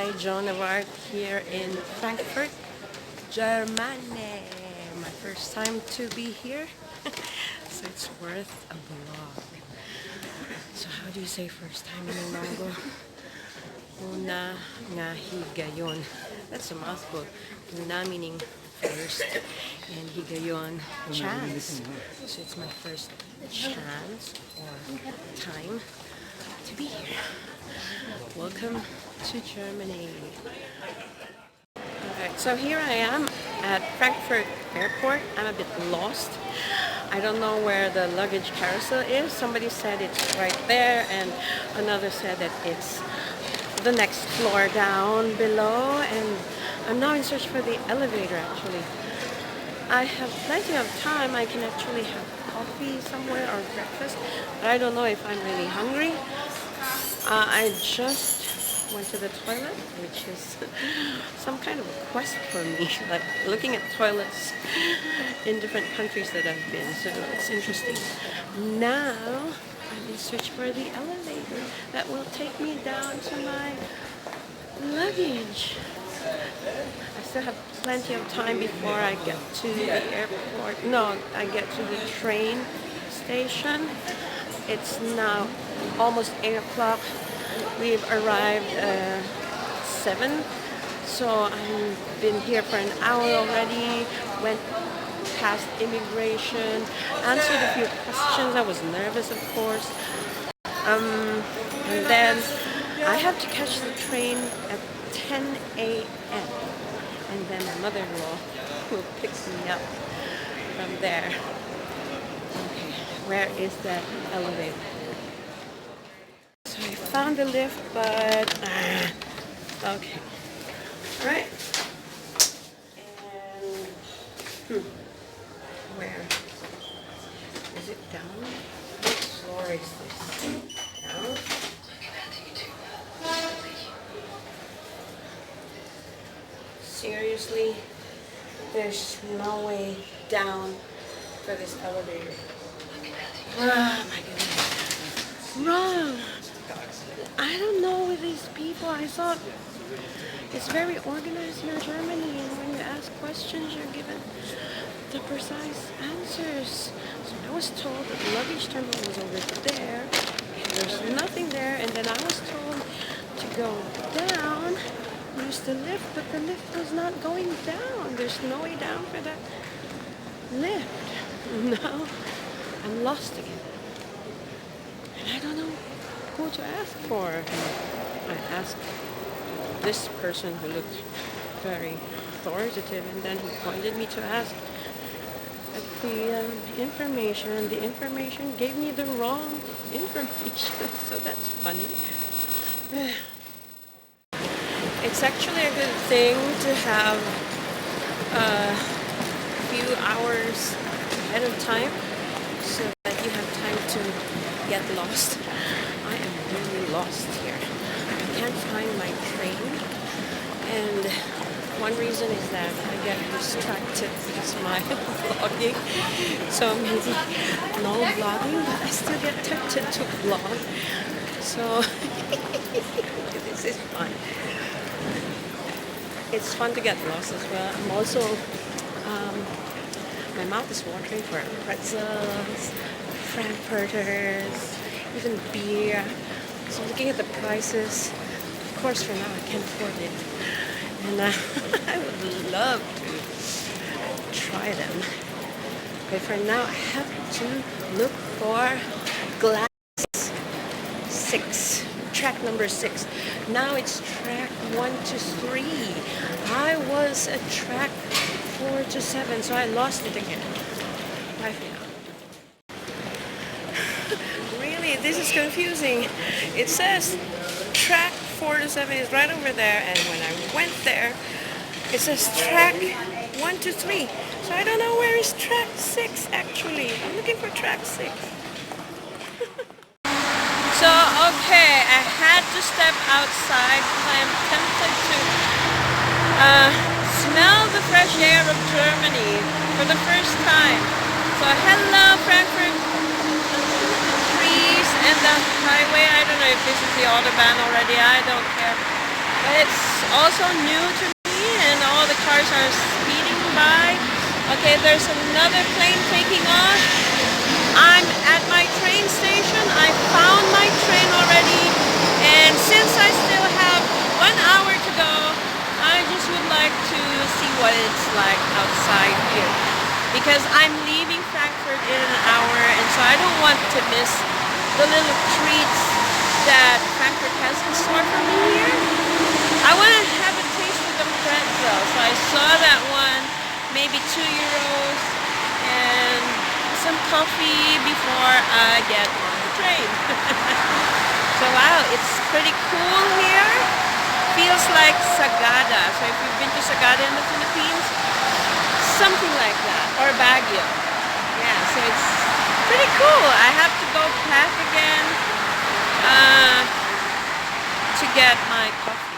Hi, Joan of Arc here in Frankfurt, Germany. My first time to be here, so it's worth a vlog. So how do you say first time in Ilonggo? Una nga higayon. That's a mouthful. Una meaning first, and higayon, chance. So it's my first chance or time to be here. Welcome to Germany. Alright, so here I am at Frankfurt Airport. I'm a bit lost. I don't know where the luggage carousel is. Somebody said it's right there, and another said that it's the next floor down below, and I'm now in search for the elevator actually. I have plenty of time. I can actually have coffee somewhere or breakfast, but I don't know if I'm really hungry. I just went to the toilet, which is some kind of a quest for me, like looking at toilets in different countries that I've been, so it's interesting. Now I'm in search for the elevator that will take me down to my luggage. I still have plenty of time before I get to the airport. No, I get to the train station. It's now almost 8 o'clock. We've arrived 7, so I've been here for an hour already. Went past immigration, answered a few questions. I was nervous, of course. And then I have to catch the train at 10 a.m. and then my mother-in-law will pick me up from there. Okay, where is that elevator? So I found the lift, but okay, right. And where is it? Down? What floor is this? Down? Seriously, there's no way down for this elevator. Oh my goodness. Wrong. I don't know with these people. I thought it's very organized here in Germany, and when you ask questions, you're given the precise answers. So I was told that the luggage terminal was over there, and there's nothing there, and then I was told to go down, use the lift, but the lift was not going down. There's no way down for that lift. Now I'm lost again. And I don't know who to ask for. I asked this person who looked very authoritative, and then he pointed me to ask at the information. The information gave me the wrong information, so that's funny. It's actually a good thing to have a few hours ahead of time so that you have time to get lost. I am really lost here. I can't find my train, and one reason is that I get distracted because my vlogging. So maybe no vlogging, but I still get tempted to vlog. So this is fun. It's fun to get lost as well. I'm also, my mouth is watering for pretzels, frankfurters, even beer. So looking at the prices, of course for now I can't afford it. And I would love to try them. But for now I have to look for glass 6. Track number 6. Now it's track 1 to 3. I was at track 4 to 7, so I lost it again. Bye for now. Really, this is confusing. It says track 4 to 7 is right over there, and when I went there, it says track 1 to 3. So I don't know where is track 6 actually. I'm looking for track 6. So, okay, I had to step outside because I am tempted to smell the fresh air of Germany for the first time. So, hello Frankfurt, trees and the highway. I don't know if this is the Autobahn already, I don't care. But it's also new to me and all the cars are speeding by. Okay, there's another plane taking off. I'm at my train station. I found my train already. And since I still have 1 hour to go, I just would like to see what it's like outside here. Because I'm leaving Frankfurt in an hour, and so I don't want to miss the little treats that Frankfurt has in store for me here. I want to have a taste of the pretzel. So I saw that one, maybe €2, and some coffee before I get on the train. So wow, it's pretty cool here. Feels like Sagada. So if you've been to Sagada in the Philippines, something like that, or Baguio. Yeah, so it's pretty cool. I have to go back again to get my coffee.